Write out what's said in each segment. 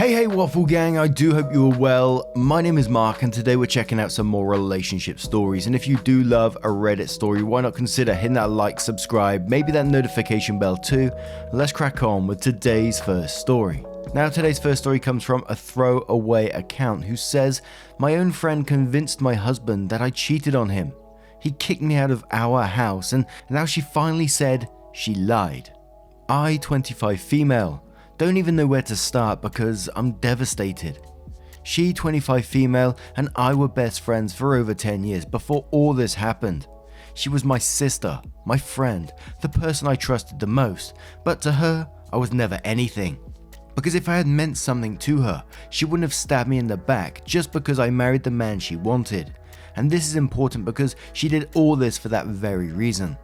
Hey Waffle Gang, I do hope you are well. My name is Mark and today we're checking out some more relationship stories, and if you do love a Reddit story, why not consider hitting that like, subscribe, maybe that notification bell too. Let's crack on with today's first story. Now today's first story comes from a throwaway account who says, "My own friend convinced my husband that I cheated on him. He kicked me out of our house and now she finally said she lied. I, 25 female. Don't even know where to start because I'm devastated. She, 25 female, and I were best friends for over 10 years before all this happened. She was my sister, my friend, the person I trusted the most, but to her, I was never anything. Because if I had meant something to her, she wouldn't have stabbed me in the back just because I married the man she wanted. And this is important because she did all this for that very reason.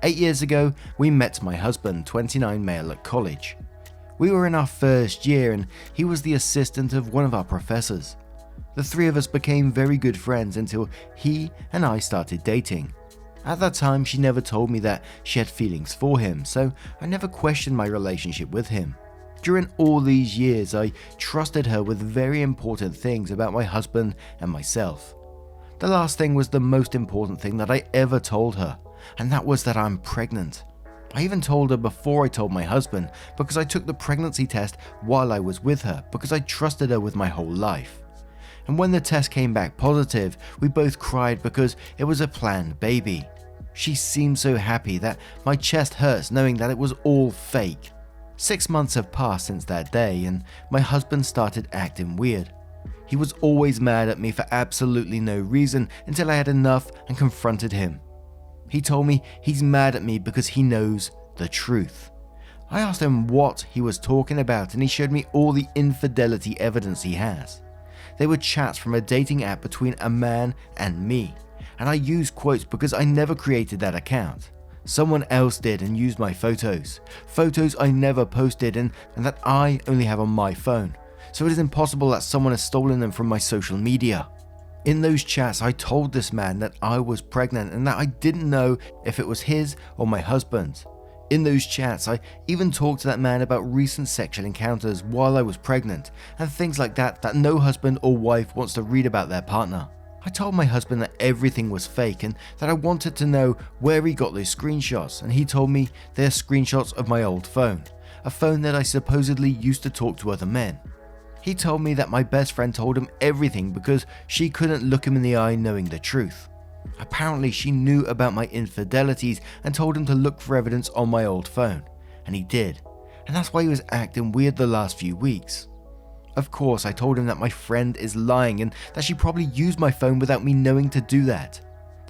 8 years ago, we met my husband, 29 male, at college. We were in our first year and he was the assistant of one of our professors. The three of us became very good friends until he and I started dating. At that time, she never told me that she had feelings for him, so I never questioned my relationship with him. During all these years, I trusted her with very important things about my husband and myself. The last thing was the most important thing that I ever told her, and that was that I'm pregnant. I even told her before I told my husband because I took the pregnancy test while I was with her because I trusted her with my whole life. And when the test came back positive, we both cried because it was a planned baby. She seemed so happy that my chest hurts knowing that it was all fake. 6 months have passed since that day and my husband started acting weird. He was always mad at me for absolutely no reason until I had enough and confronted him. He told me he's mad at me because he knows the truth. I asked him what he was talking about and he showed me all the infidelity evidence he has. They were chats from a dating app between a man and me, and I use quotes because I never created that account. Someone else did and used my photos. Photos I never posted and that I only have on my phone, so it is impossible that someone has stolen them from my social media. In those chats, I told this man that I was pregnant and that I didn't know if it was his or my husband's. In those chats, I even talked to that man about recent sexual encounters while I was pregnant and things like that no husband or wife wants to read about their partner. I told my husband that everything was fake and that I wanted to know where he got those screenshots, and he told me they're screenshots of my old phone, a phone that I supposedly used to talk to other men. He told me that my best friend told him everything because she couldn't look him in the eye knowing the truth. Apparently she knew about my infidelities and told him to look for evidence on my old phone, and he did, and that's why he was acting weird the last few weeks. Of course, I told him that my friend is lying and that she probably used my phone without me knowing to do that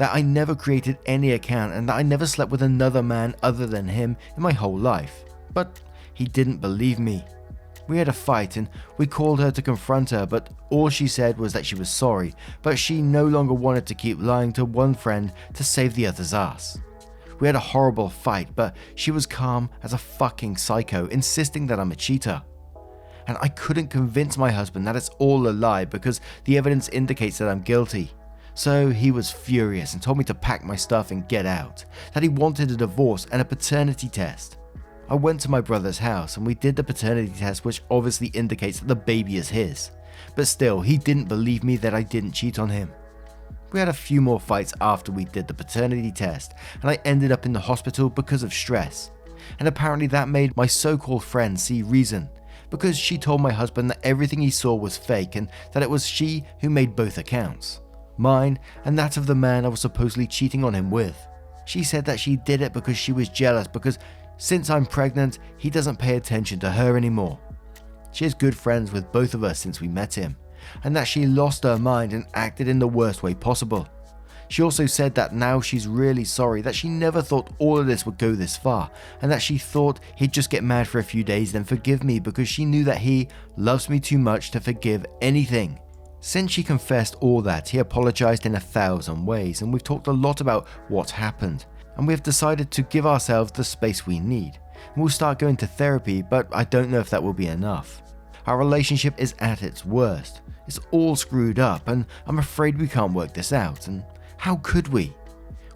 I never created any account and that I never slept with another man other than him in my whole life. But he didn't believe me. We had a fight and we called her to confront her, but all she said was that she was sorry, but she no longer wanted to keep lying to one friend to save the other's ass. We had a horrible fight, but she was calm as a fucking psycho, insisting that I'm a cheater. And I couldn't convince my husband that it's all a lie because the evidence indicates that I'm guilty. So he was furious and told me to pack my stuff and get out, that he wanted a divorce and a paternity test. I went to my brother's house and we did the paternity test, which obviously indicates that the baby is his. But still, he didn't believe me that I didn't cheat on him. We had a few more fights after we did the paternity test, and I ended up in the hospital because of stress. And apparently that made my so-called friend see reason, because she told my husband that everything he saw was fake and that it was she who made both accounts, mine and that of the man I was supposedly cheating on him with. She said that she did it because she was jealous because since I'm pregnant, he doesn't pay attention to her anymore. She is good friends with both of us since we met him, and that she lost her mind and acted in the worst way possible. She also said that now she's really sorry, that she never thought all of this would go this far, and that she thought he'd just get mad for a few days then forgive me because she knew that he loves me too much to forgive anything. Since she confessed all that, he apologized in 1,000 ways, and we've talked a lot about what happened. And we have decided to give ourselves the space we need. And we'll start going to therapy, but I don't know if that will be enough. Our relationship is at its worst. It's all screwed up and I'm afraid we can't work this out. And how could we?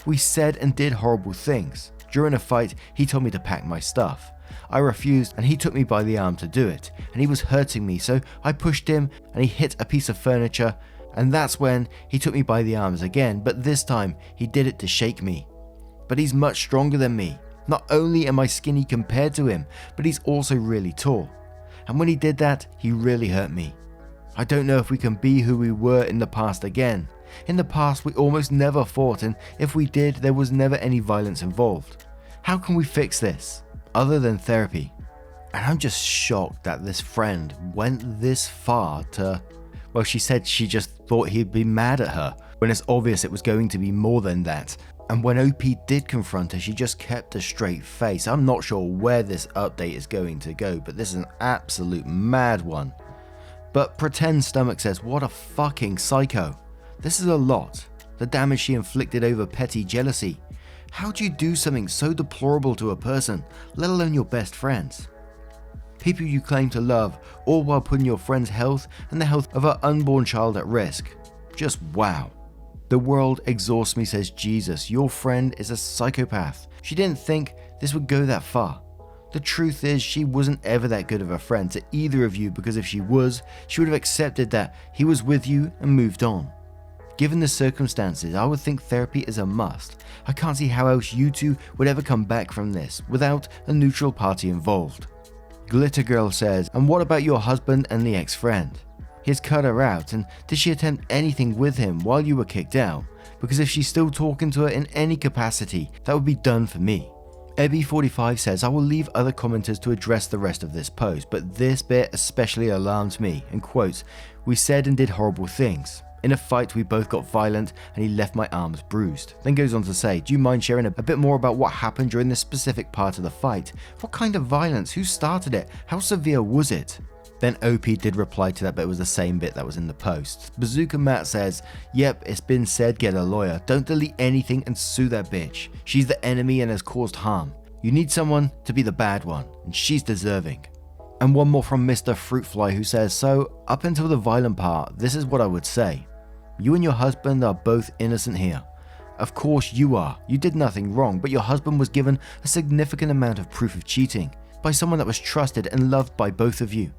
We said and did horrible things. During a fight, he told me to pack my stuff. I refused and he took me by the arm to do it, and he was hurting me, so I pushed him and he hit a piece of furniture, and that's when he took me by the arms again, but this time he did it to shake me. But he's much stronger than me. Not only am I skinny compared to him, but he's also really tall. And when he did that, he really hurt me. I don't know if we can be who we were in the past again. In the past, we almost never fought, and if we did, there was never any violence involved. How can we fix this, other than therapy? And I'm just shocked that this friend went this far to... Well, she said she just thought he'd be mad at her, when it's obvious it was going to be more than that. And when OP did confront her, she just kept a straight face. I'm not sure where this update is going to go, but this is an absolute mad one. But Pretend Stomach says, what a fucking psycho. This is a lot. The damage she inflicted over petty jealousy. How do you do something so deplorable to a person, let alone your best friends? People you claim to love, all while putting your friend's health and the health of her unborn child at risk. Just wow. The world exhausts me, says Jesus. Your friend is a psychopath. She didn't think this would go that far. The truth is, she wasn't ever that good of a friend to either of you, because if she was, she would have accepted that he was with you and moved on. Given the circumstances, I would think therapy is a must. I can't see how else you two would ever come back from this without a neutral party involved. Glitter Girl says, and what about your husband and the ex-friend? He has cut her out, and did she attempt anything with him while you were kicked out? Because if she's still talking to her in any capacity, that would be done for me. Ebby45 says, I will leave other commenters to address the rest of this post, but this bit especially alarms me, and quotes, we said and did horrible things. In a fight, we both got violent and he left my arms bruised. Then goes on to say, do you mind sharing a bit more about what happened during this specific part of the fight? What kind of violence? Who started it? How severe was it? Then OP did reply to that, but it was the same bit that was in the post. Bazooka Matt says, yep, it's been said, get a lawyer. Don't delete anything and sue that bitch. She's the enemy and has caused harm. You need someone to be the bad one, and she's deserving. And one more from Mr. Fruitfly, who says, so up until the violent part, this is what I would say. You and your husband are both innocent here. Of course you are. You did nothing wrong, but your husband was given a significant amount of proof of cheating by someone that was trusted and loved by both of you.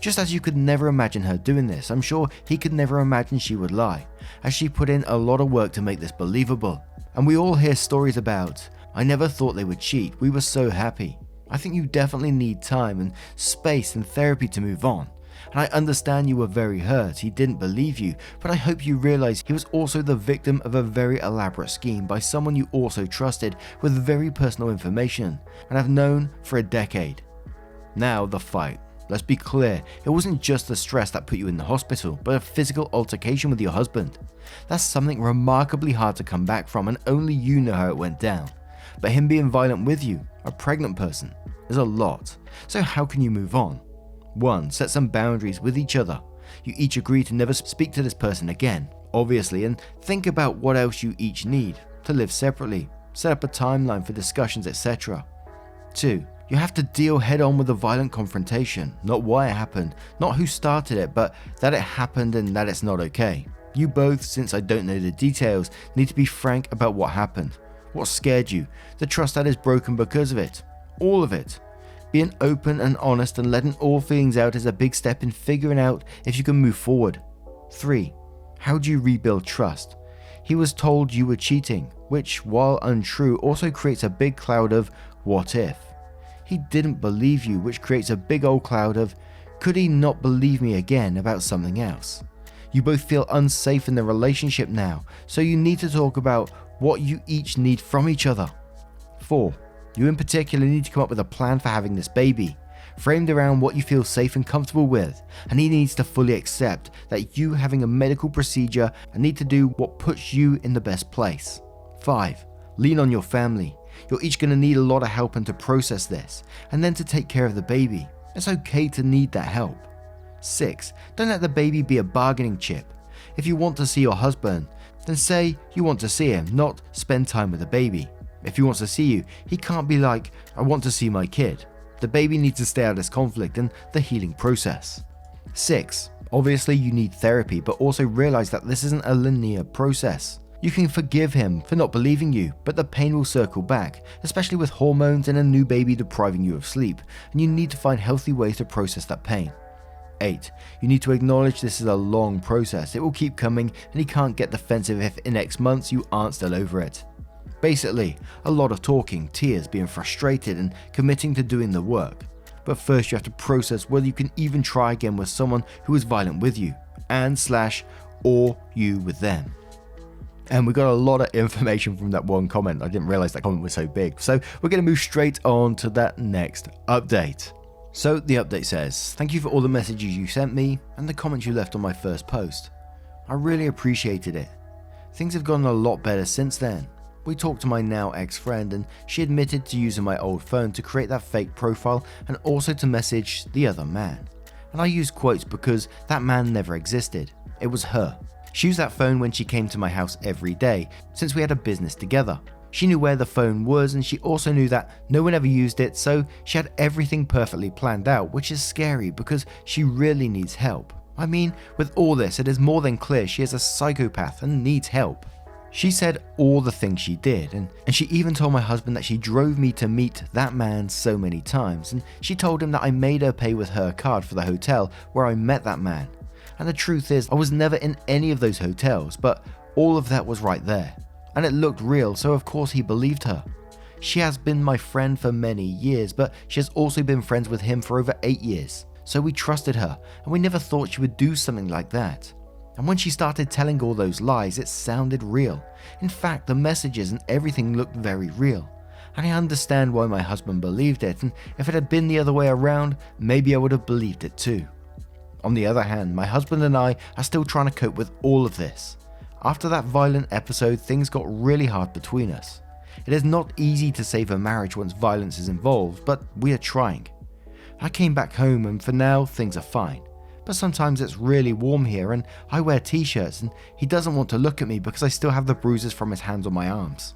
Just as you could never imagine her doing this, I'm sure he could never imagine she would lie, as she put in a lot of work to make this believable. And we all hear stories about, I never thought they would cheat, we were so happy. I think you definitely need time and space and therapy to move on. And I understand you were very hurt, he didn't believe you, but I hope you realize he was also the victim of a very elaborate scheme by someone you also trusted with very personal information and have known for a decade. Now the fight. Let's be clear, it wasn't just the stress that put you in the hospital, but a physical altercation with your husband. That's something remarkably hard to come back from, and only you know how it went down. But him being violent with you, a pregnant person, is a lot. So how can you move on? 1. Set some boundaries with each other. You each agree to never speak to this person again, obviously, and think about what else you each need to live separately. Set up a timeline for discussions, etc. 2. You have to deal head on with a violent confrontation, not why it happened, not who started it, but that it happened and that it's not okay. You both, since I don't know the details, need to be frank about what happened. What scared you? The trust that is broken because of it. All of it. Being open and honest and letting all feelings out is a big step in figuring out if you can move forward. 3. How do you rebuild trust? He was told you were cheating, which, while untrue, also creates a big cloud of what if. He didn't believe you, which creates a big old cloud of, could he not believe me again about something else? You both feel unsafe in the relationship now, so you need to talk about what you each need from each other. 4. You in particular need to come up with a plan for having this baby, framed around what you feel safe and comfortable with, and he needs to fully accept that you having a medical procedure and need to do what puts you in the best place. 5. Lean on your family. You're each going to need a lot of help and to process this, and then to take care of the baby. It's okay to need that help. 6. Don't let the baby be a bargaining chip. If you want to see your husband, then say you want to see him, not spend time with the baby. If he wants to see you, he can't be like, I want to see my kid. The baby needs to stay out of this conflict and the healing process. 6. Obviously you need therapy, but also realize that this isn't a linear process. You can forgive him for not believing you, but the pain will circle back, especially with hormones and a new baby depriving you of sleep, and you need to find healthy ways to process that pain. 8. You need to acknowledge this is a long process. It will keep coming, and he can't get defensive if in X months you aren't still over it. Basically, a lot of talking, tears, being frustrated, and committing to doing the work. But first you have to process whether you can even try again with someone who is violent with you, or you with them. And we got a lot of information from that one comment. I didn't realize that comment was so big. So we're going to move straight on to that next update. So the update says, thank you for all the messages you sent me and the comments you left on my first post. I really appreciated it. Things have gotten a lot better since then. We talked to my now ex-friend and she admitted to using my old phone to create that fake profile and also to message the other man. And I use quotes because that man never existed. It was her. She used that phone when she came to my house every day, since we had a business together. She knew where the phone was and she also knew that no one ever used it, so she had everything perfectly planned out, which is scary because she really needs help. I mean, with all this, it is more than clear she is a psychopath and needs help. She said all the things she did, and she even told my husband that she drove me to meet that man so many times, and she told him that I made her pay with her card for the hotel where I met that man. And the truth is, I was never in any of those hotels, but all of that was right there. And it looked real, so of course he believed her. She has been my friend for many years, but she has also been friends with him for over 8 years. So we trusted her, and we never thought she would do something like that. And when she started telling all those lies, it sounded real. In fact, the messages and everything looked very real. And I understand why my husband believed it, and if it had been the other way around, maybe I would have believed it too. On the other hand, my husband and I are still trying to cope with all of this. After that violent episode, things got really hard between us. It is not easy to save a marriage once violence is involved, but we are trying. I came back home and for now things are fine. But sometimes it's really warm here and I wear t-shirts and he doesn't want to look at me because I still have the bruises from his hands on my arms.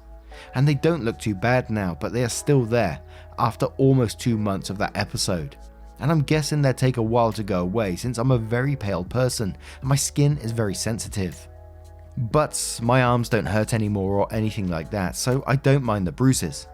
And they don't look too bad now, but they are still there after almost 2 months of that episode. And I'm guessing they'll take a while to go away since I'm a very pale person and my skin is very sensitive. But my arms don't hurt anymore or anything like that, so I don't mind the bruises.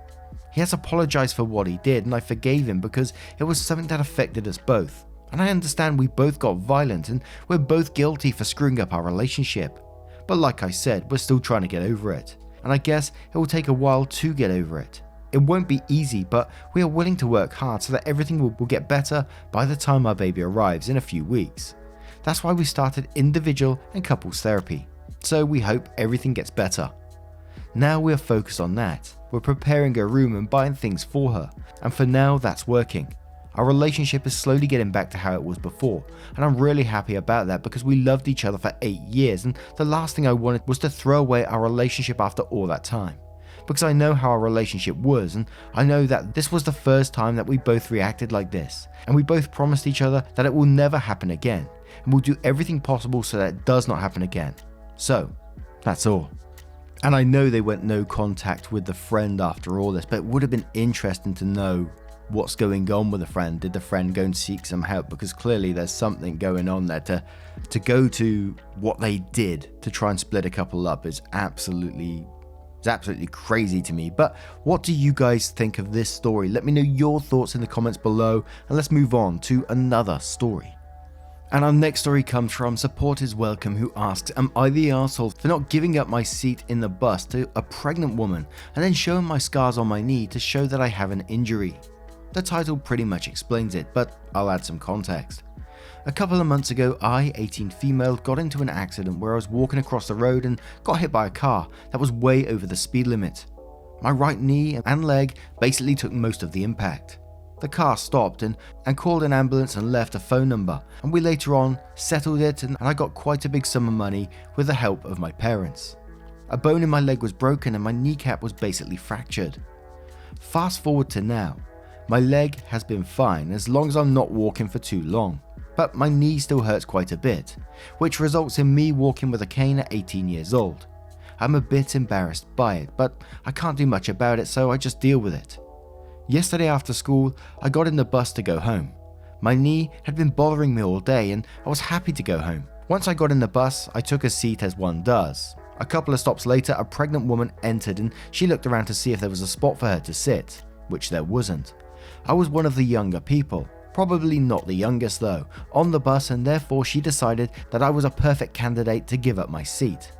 He has apologized for what he did and I forgave him because it was something that affected us both. And I understand we both got violent and we're both guilty for screwing up our relationship. But like I said, we're still trying to get over it. And I guess it will take a while to get over it. It won't be easy, but we are willing to work hard so that everything will get better by the time our baby arrives in a few weeks. That's why we started individual and couples therapy. So we hope everything gets better. Now we are focused on that. We're preparing her room and buying things for her. And for now, that's working. Our relationship is slowly getting back to how it was before, and I'm really happy about that because we loved each other for 8 years, and the last thing I wanted was to throw away our relationship after all that time. Because I know how our relationship was, and I know that this was the first time that we both reacted like this, and we both promised each other that it will never happen again, and we'll do everything possible so that it does not happen again. So, that's all. And I know they went no contact with the friend after all this, but it would have been interesting to know what's going on with the friend. Did the friend go and seek some help? Because clearly there's something going on there. To go to what they did to try and split a couple up is absolutely crazy to me. But what do you guys think of this story? Let me know your thoughts in the comments below, and let's move on to another story. And our next story comes from Support is Welcome, who asks, am I the arsehole for not giving up my seat in the bus to a pregnant woman and then showing my scars on my knee to show that I have an injury? The title pretty much explains it, but I'll add some context. A couple of months ago, I, 18 female, got into an accident where I was walking across the road and got hit by a car that was way over the speed limit. My right knee and leg basically took most of the impact. The car stopped and called an ambulance and left a phone number, and we later on settled it, and I got quite a big sum of money with the help of my parents. A bone in my leg was broken and my kneecap was basically fractured. Fast forward to now. My leg has been fine as long as I'm not walking for too long, but my knee still hurts quite a bit, which results in me walking with a cane at 18 years old. I'm a bit embarrassed by it, but I can't do much about it, so I just deal with it. Yesterday after school, I got in the bus to go home. My knee had been bothering me all day and I was happy to go home. Once I got in the bus, I took a seat as one does. A couple of stops later, a pregnant woman entered and she looked around to see if there was a spot for her to sit, which there wasn't. I was one of the younger people, probably not the youngest though, on the bus, and therefore she decided that I was a perfect candidate to give up my seat.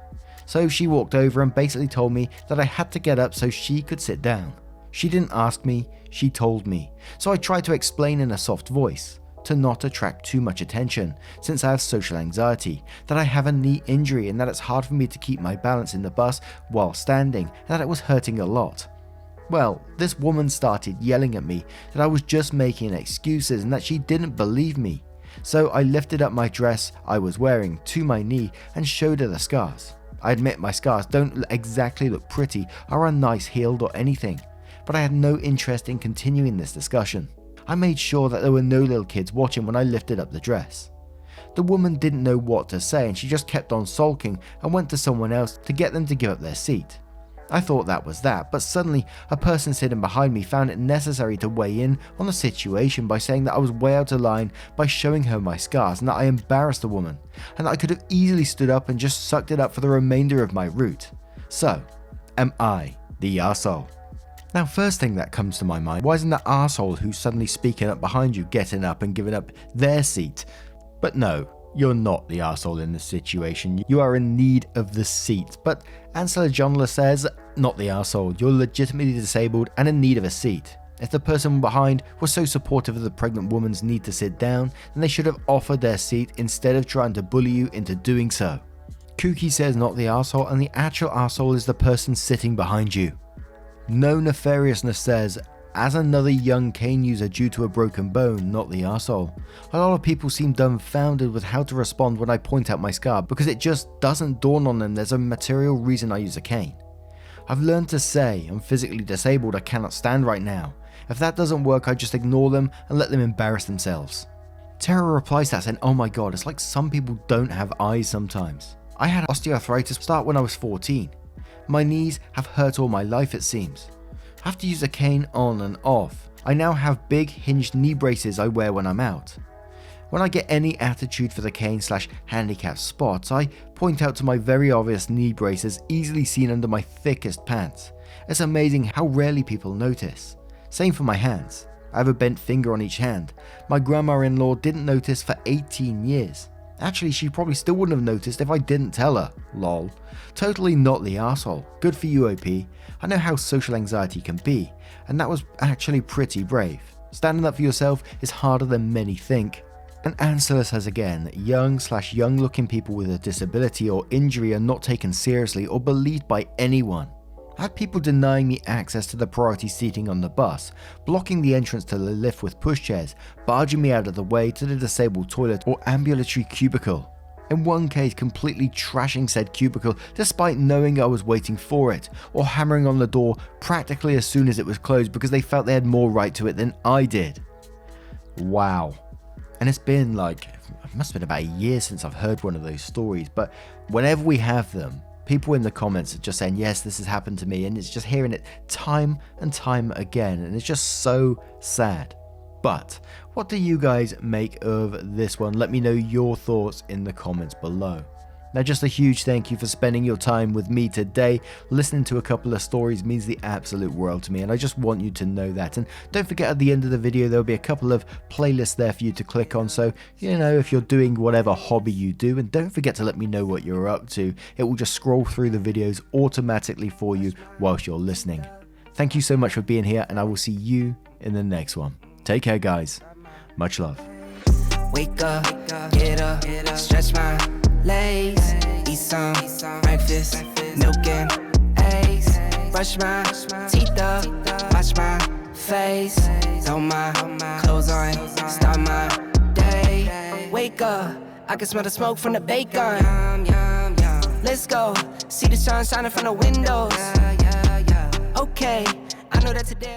So she walked over and basically told me that I had to get up so she could sit down. She didn't ask me, she told me. So I tried to explain in a soft voice, to not attract too much attention, since I have social anxiety, that I have a knee injury and that it's hard for me to keep my balance in the bus while standing, and that it was hurting a lot. Well, this woman started yelling at me that I was just making excuses and that she didn't believe me. So I lifted up my dress I was wearing to my knee and showed her the scars. I admit my scars don't exactly look pretty or are nice healed or anything, but I had no interest in continuing this discussion. I made sure that there were no little kids watching when I lifted up the dress. The woman didn't know what to say and she just kept on sulking and went to someone else to get them to give up their seat. I thought that was that, but suddenly a person sitting behind me found it necessary to weigh in on the situation by saying that I was way out of line by showing her my scars and that I embarrassed the woman, and that I could have easily stood up and just sucked it up for the remainder of my route. So, am I the arsehole? Now, first thing that comes to my mind, why isn't that arsehole who's suddenly speaking up behind you getting up and giving up their seat? But no, you're not the arsehole in this situation. You are in need of the seat. But Ansela Jonla says, not the arsehole. You're legitimately disabled and in need of a seat. If the person behind was so supportive of the pregnant woman's need to sit down, then they should have offered their seat instead of trying to bully you into doing so. Kooky says not the arsehole, and the actual arsehole is the person sitting behind you. No Nefariousness says, as another young cane user due to a broken bone, not the arsehole. A lot of people seem dumbfounded with how to respond when I point out my scar because it just doesn't dawn on them there's a material reason I use a cane. I've learned to say, I'm physically disabled, I cannot stand right now. If that doesn't work, I just ignore them and let them embarrass themselves. Tara replies to that saying, oh my god, it's like some people don't have eyes sometimes. I had osteoarthritis start when I was 14. My knees have hurt all my life it seems. I have to use a cane on and off. I now have big hinged knee braces I wear when I'm out. When I get any attitude for the cane / handicap spots, I point out to my very obvious knee braces easily seen under my thickest pants. It's amazing how rarely people notice. Same for my hands. I have a bent finger on each hand. My grandma-in-law didn't notice for 18 years. Actually, she probably still wouldn't have noticed if I didn't tell her. Lol. Totally not the arsehole. Good for you, OP. I know how social anxiety can be, and that was actually pretty brave. Standing up for yourself is harder than many think. And Ansela says again, young / young looking people with a disability or injury are not taken seriously or believed by anyone. I had people denying me access to the priority seating on the bus, blocking the entrance to the lift with pushchairs, barging me out of the way to the disabled toilet or ambulatory cubicle. In one case, completely trashing said cubicle despite knowing I was waiting for it, or hammering on the door practically as soon as it was closed because they felt they had more right to it than I did. Wow. And it's been like, it must have been about a year since I've heard one of those stories, but whenever we have them, people in the comments are just saying, yes, this has happened to me, and it's just hearing it time and time again, and it's just so sad. But what do you guys make of this one? Let me know your thoughts in the comments below. Now, just a huge thank you for spending your time with me today. Listening to a couple of stories means the absolute world to me, and I just want you to know that. And don't forget, at the end of the video, there'll be a couple of playlists there for you to click on, so you know if you're doing whatever hobby you do. And don't forget to let me know what you're up to. It will just scroll through the videos automatically for you whilst you're listening. Thank you so much for being here, and I will see you in the next one. Take care, guys. Much love. Wake up, get up, stretch my legs, eat some breakfast, milk and eggs, brush my teeth up, wash my face, throw my clothes on, start my day. Wake up, I can smell the smoke from the bacon. Let's go, see the sun shining from the windows. Okay, I know that today